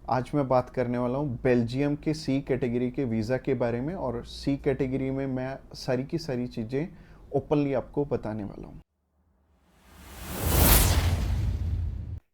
आज मैं बात करने वाला हूँ बेल्जियम के सी कैटेगरी के वीज़ा के बारे में। और सी कैटेगरी में मैं सारी की सारी चीज़ें ओपनली आपको बताने वाला हूँ।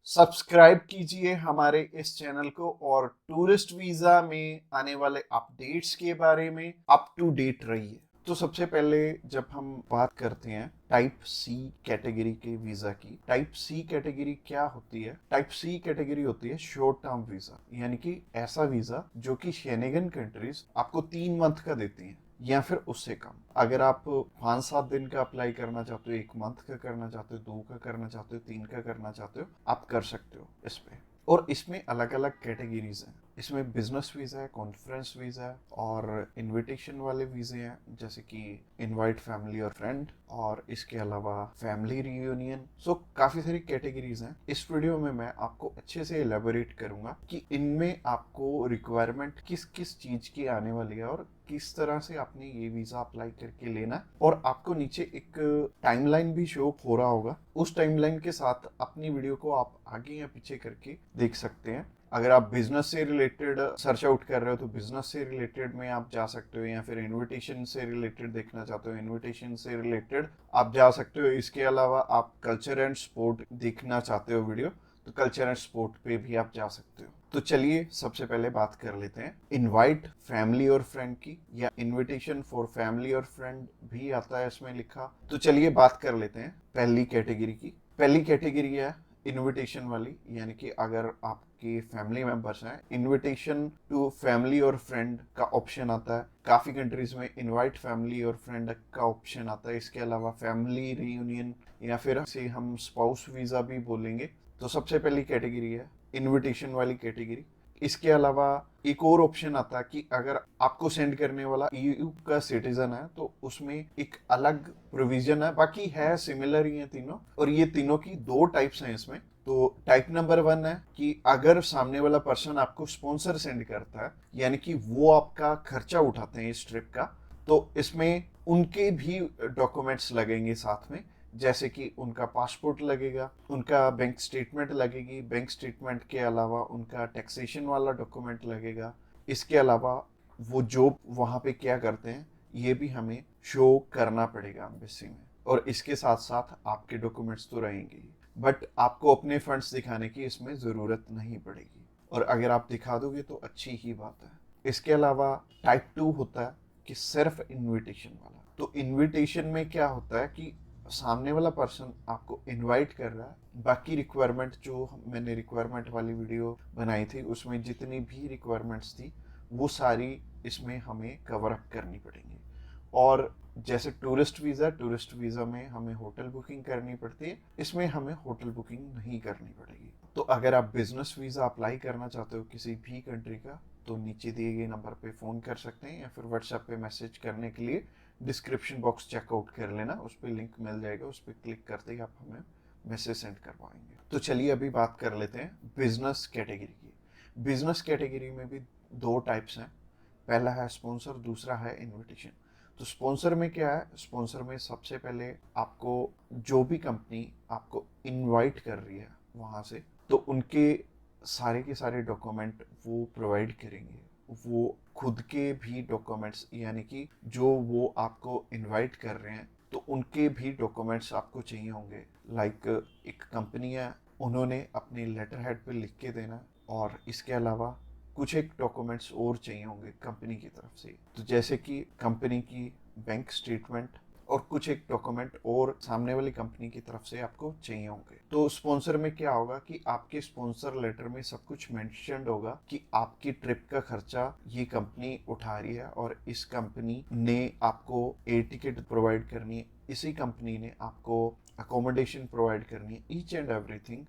सब्सक्राइब कीजिए हमारे इस चैनल को और टूरिस्ट वीज़ा में आने वाले अपडेट्स के बारे में अप टू डेट रहिए। तो सबसे पहले जब हम बात करते हैं टाइप सी कैटेगरी के वीजा की, टाइप सी कैटेगरी क्या होती है? टाइप सी कैटेगरी होती है शॉर्ट टर्म वीजा, यानी कि ऐसा वीजा जो कि शेनेगन कंट्रीज आपको 3 मंथ का देती हैं या फिर उससे कम। अगर आप 5-7 दिन का अप्लाई करना चाहते हो, 1 मंथ का करना चाहते हो, 2 का करना चाहते हो, 3 का करना चाहते हो, आप कर सकते हो इस पे। और इसमें अलग अलग कैटेगरीज हैं। इसमें बिजनेस वीजा है, कॉन्फ्रेंस वीजा है और इनविटेशन वाले वीजे हैं, जैसे कि इनवाइट फैमिली और फ्रेंड, और इसके अलावा फैमिली रियूनियन। सो काफी सारी कैटेगरीज हैं। इस वीडियो में मैं आपको अच्छे से एलेबोरेट करूंगा कि इनमें आपको रिक्वायरमेंट किस किस चीज की आने वाली है और किस तरह से आपने ये वीजा अप्लाई करके लेना। और आपको नीचे एक टाइमलाइन भी शो हो रहा होगा, उस टाइमलाइन के साथ अपनी वीडियो को आप आगे या पीछे करके देख सकते हैं। अगर आप बिजनेस से रिलेटेड सर्च आउट कर रहे हो तो बिजनेस से रिलेटेड में आप जा सकते हो, या फिर इनविटेशन से रिलेटेड देखना चाहते हो इनविटेशन से रिलेटेड आप जा सकते हो। इसके अलावा आप कल्चर एंड स्पोर्ट देखना चाहते हो वीडियो, तो कल्चर एंड स्पोर्ट पे भी आप जा सकते हो। तो चलिए सबसे पहले बात कर लेते हैं इनवाइट फैमिली और फ्रेंड की, या इनविटेशन फॉर फैमिली और फ्रेंड भी आता है इसमें लिखा। तो चलिए बात कर लेते हैं पहली कैटेगरी की। पहली कैटेगरी है इनविटेशन वाली, यानी कि अगर आपके फैमिली मेंबर्स हैं, इनविटेशन टू फैमिली और फ्रेंड का ऑप्शन आता है। काफी कंट्रीज में इनवाइट फैमिली और फ्रेंड का ऑप्शन आता है। इसके अलावा फैमिली रियूनियन, या फिर इसे हम स्पाउस वीजा भी बोलेंगे। तो सबसे पहली कैटेगरी है इनविटेशन वाली कैटेगरी। इसके अलावा एक और ऑप्शन आता है कि अगर आपको सेंड करने वाला ईयू का सिटीजन है तो उसमें एक अलग प्रोविजन है, बाकी है सिमिलर ही है तीनों। और ये तीनों की 2 टाइप्स हैं इसमें। तो टाइप नंबर 1 है कि अगर सामने वाला पर्सन आपको स्पॉन्सर सेंड करता है, यानी कि वो आपका खर्चा उठाते हैं इस ट्रिप का, तो इसमें उनके भी डॉक्यूमेंट्स लगेंगे साथ में, जैसे कि उनका पासपोर्ट लगेगा, उनका बैंक स्टेटमेंट लगेगी, बैंक स्टेटमेंट के अलावा उनका टैक्सेशन वाला डॉक्यूमेंट लगेगा। इसके अलावा वो जॉब वहाँ पे क्या करते हैं ये भी हमें शो करना पड़ेगा एम्बेसी में। और इसके साथ साथ आपके डॉक्यूमेंट्स तो रहेंगे ही, बट आपको अपने फंड्स दिखाने की इसमें ज़रूरत नहीं पड़ेगी, और अगर आप दिखा दोगे तो अच्छी ही बात है। इसके अलावा टाइप 2 होता है कि सिर्फ इनविटेशन वाला। तो इनविटेशन में क्या होता है कि सामने वाला पर्सन आपको इनवाइट कर रहा है, बाकी रिक्वायरमेंट जो मैंने रिक्वायरमेंट वाली वीडियो बनाई थी उसमें जितनी भी रिक्वायरमेंट्स थी वो सारी इसमें हमें कवर अप करनी पड़ेंगी। और जैसे टूरिस्ट वीज़ा में हमें होटल बुकिंग करनी पड़ती है, इसमें हमें होटल बुकिंग नहीं करनी पड़ेगी। तो अगर आप बिजनेस वीज़ा अप्लाई करना चाहते हो किसी भी कंट्री का, तो नीचे दिए गए नंबर पे फ़ोन कर सकते हैं, या फिर व्हाट्सएप पे मैसेज करने के लिए डिस्क्रिप्शन बॉक्स चेकआउट कर लेना, उस पर लिंक मिल जाएगा, उस पर क्लिक करते ही आप हमें मैसेज सेंड कर पाएंगे। तो चलिए अभी बात कर लेते हैं बिजनेस कैटेगरी की। बिजनेस कैटेगरी में भी 2 टाइप्स हैं। पहला है स्पॉन्सर, दूसरा है इनविटेशन। तो स्पॉन्सर में क्या है? स्पॉन्सर में सबसे पहले आपको जो भी कंपनी आपको इनवाइट कर रही है वहाँ से, तो उनके सारे के सारे डॉक्यूमेंट वो प्रोवाइड करेंगे। वो खुद के भी डॉक्यूमेंट्स, यानी कि जो वो आपको इनवाइट कर रहे हैं तो उनके भी डॉक्यूमेंट्स आपको चाहिए होंगे। लाइक एक कंपनी है, उन्होंने अपने लेटर हेड पे लिख के देना, और इसके अलावा कुछ एक डॉक्यूमेंट्स और चाहिए होंगे कंपनी की तरफ से। तो जैसे कि कंपनी की बैंक स्टेटमेंट और कुछ एक डॉक्यूमेंट और सामने वाली कंपनी की तरफ से आपको चाहिए होंगे। तो स्पॉन्सर में क्या होगा कि आपके स्पॉन्सर लेटर में सब कुछ मेंशन्ड होगा कि आपकी ट्रिप का खर्चा ये कंपनी उठा रही है, और इस कंपनी ने आपको एयर टिकट प्रोवाइड करनी है, इसी कंपनी ने आपको अकोमोडेशन प्रोवाइड करनी है, ईच एंड एवरीथिंग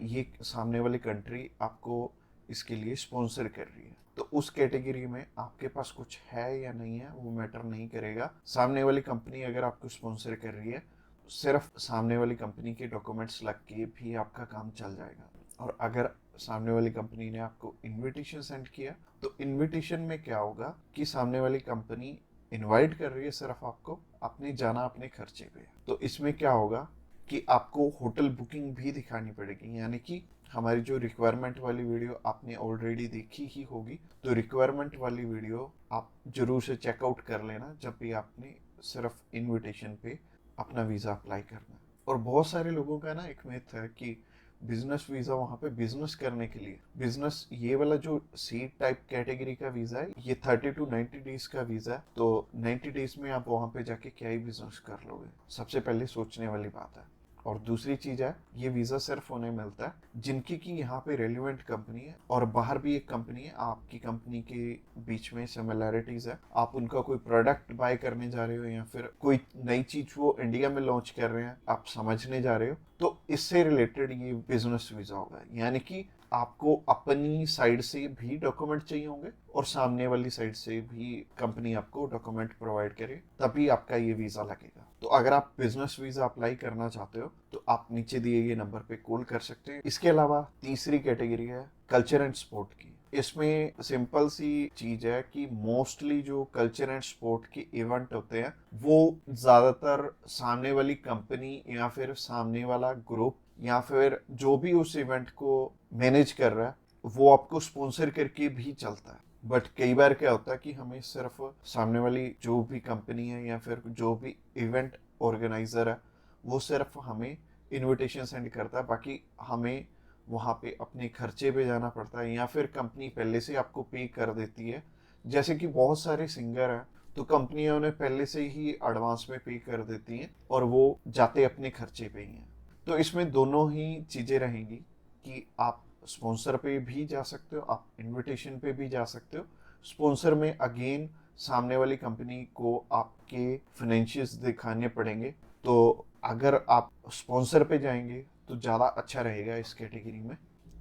ये सामने वाली कंट्री आपको इसके लिए स्पॉन्सर कर रही है। तो उस कैटेगरी में आपके पास कुछ है या नहीं है वो मैटर नहीं करेगा। सामने वाली कंपनी अगर आपको स्पॉन्सर कर रही है, सिर्फ सामने वाली कंपनी के डॉक्यूमेंट्स लग के भी आपका काम चल जाएगा। और अगर सामने वाली कंपनी ने आपको इनविटेशन सेंड किया, तो इनविटेशन में क्या होगा कि सामने वाली कंपनी इनवाइट कर रही है सिर्फ आपको, आपने जाना अपने खर्चे पे। तो इसमें क्या होगा कि आपको होटल बुकिंग भी दिखानी पड़ेगी, यानी कि हमारी जो रिक्वायरमेंट वाली वीडियो आपने ऑलरेडी देखी ही होगी, तो रिक्वायरमेंट वाली वीडियो आप जरूर से चेकआउट कर लेना जब भी आपने सिर्फ इनविटेशन पे अपना वीज़ा अप्लाई करना है। और बहुत सारे लोगों का ना एक मिथ है कि बिजनेस वीज़ा वहाँ पे बिजनेस करने के लिए, बिजनेस ये वाला जो सी टाइप कैटेगरी का वीज़ा है ये 30 to 90 डेज का वीज़ा है, तो 90 डेज में आप वहाँ पे जाके क्या ही बिजनेस कर लोगे, सबसे पहले सोचने वाली बात है। और दूसरी चीज है, ये वीजा सिर्फ उन्हें मिलता है जिनकी की यहाँ पे रेलिवेंट कंपनी है और बाहर भी एक कंपनी है, आपकी कंपनी के बीच में सिमिलैरिटीज है, आप उनका कोई प्रोडक्ट बाय करने जा रहे हो या फिर कोई नई चीज वो इंडिया में लॉन्च कर रहे हैं आप समझने जा रहे हो, तो इससे रिलेटेड ये बिजनेस वीजा होगा। यानी कि आपको अपनी साइड से भी डॉक्यूमेंट चाहिए होंगे और सामने वाली साइड से भी कंपनी आपको डॉक्यूमेंट प्रोवाइड करे, तभी आपका ये वीजा लगेगा। तो अगर आप बिजनेस वीजा अप्लाई करना चाहते हो तो आप नीचे दिए गए नंबर पे कॉल कर सकते हैं। इसके अलावा तीसरी कैटेगरी है कल्चर एंड स्पोर्ट की। इसमें सिंपल सी चीज है कि मोस्टली जो कल्चर एंड स्पोर्ट के इवेंट होते हैं वो ज्यादातर सामने वाली कंपनी या फिर सामने वाला ग्रुप या फिर जो भी उस इवेंट को मैनेज कर रहा है वो आपको स्पॉन्सर करके भी चलता है। बट कई बार क्या होता है कि हमें सिर्फ सामने वाली जो भी कंपनी है या फिर जो भी इवेंट ऑर्गेनाइजर है वो सिर्फ हमें इनविटेशन सेंड करता है, बाकी हमें वहाँ पे अपने खर्चे पे जाना पड़ता है या फिर कंपनी पहले से आपको पे कर देती है। जैसे कि बहुत सारे सिंगर हैं तो कंपनियां उन्हें पहले से ही एडवांस में पे कर देती हैं और वो जाते अपने खर्चे पे ही हैं। तो इसमें दोनों ही चीज़ें रहेंगी कि आप स्पॉन्सर पे भी जा सकते हो, आप इनविटेशन पे भी जा सकते हो। स्पॉन्सर में अगेन सामने वाली कंपनी को आपके फाइनेंशियल्स दिखाने पड़ेंगे, तो अगर आप स्पॉन्सर पे जाएंगे तो ज़्यादा अच्छा रहेगा इस कैटेगरी में।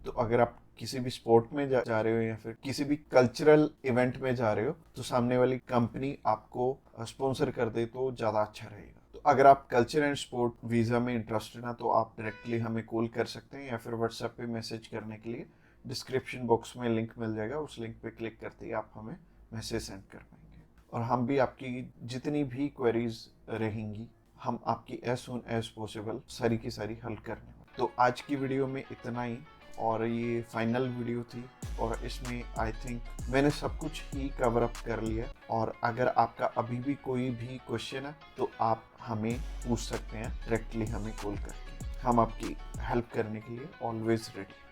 तो अगर आप किसी भी स्पोर्ट में जा रहे हो या फिर किसी भी कल्चरल इवेंट में जा रहे हो तो सामने वाली कंपनी आपको स्पॉन्सर कर दे तो ज़्यादा अच्छा रहेगा। तो अगर आप कल्चर एंड स्पोर्ट वीज़ा में इंटरेस्टेड हैं तो आप डायरेक्टली हमें कॉल कर सकते हैं या फिर व्हाट्सएप पे मैसेज करने के लिए डिस्क्रिप्शन बॉक्स में लिंक मिल जाएगा, उस लिंक पे क्लिक करते ही आप हमें मैसेज सेंड कर पाएंगे और हम भी आपकी जितनी भी क्वेरीज रहेंगी हम आपकी एज सुन एज पॉसिबल सारी की सारी हल करने वाले। तो आज की वीडियो में इतना ही और ये फाइनल वीडियो थी और इसमें आई थिंक मैंने सब कुछ ही कवर अप कर लिया। और अगर आपका अभी भी कोई भी क्वेश्चन है तो आप हमें पूछ सकते हैं डायरेक्टली हमें कॉल करके, हम आपकी हेल्प करने के लिए ऑलवेज रेडी।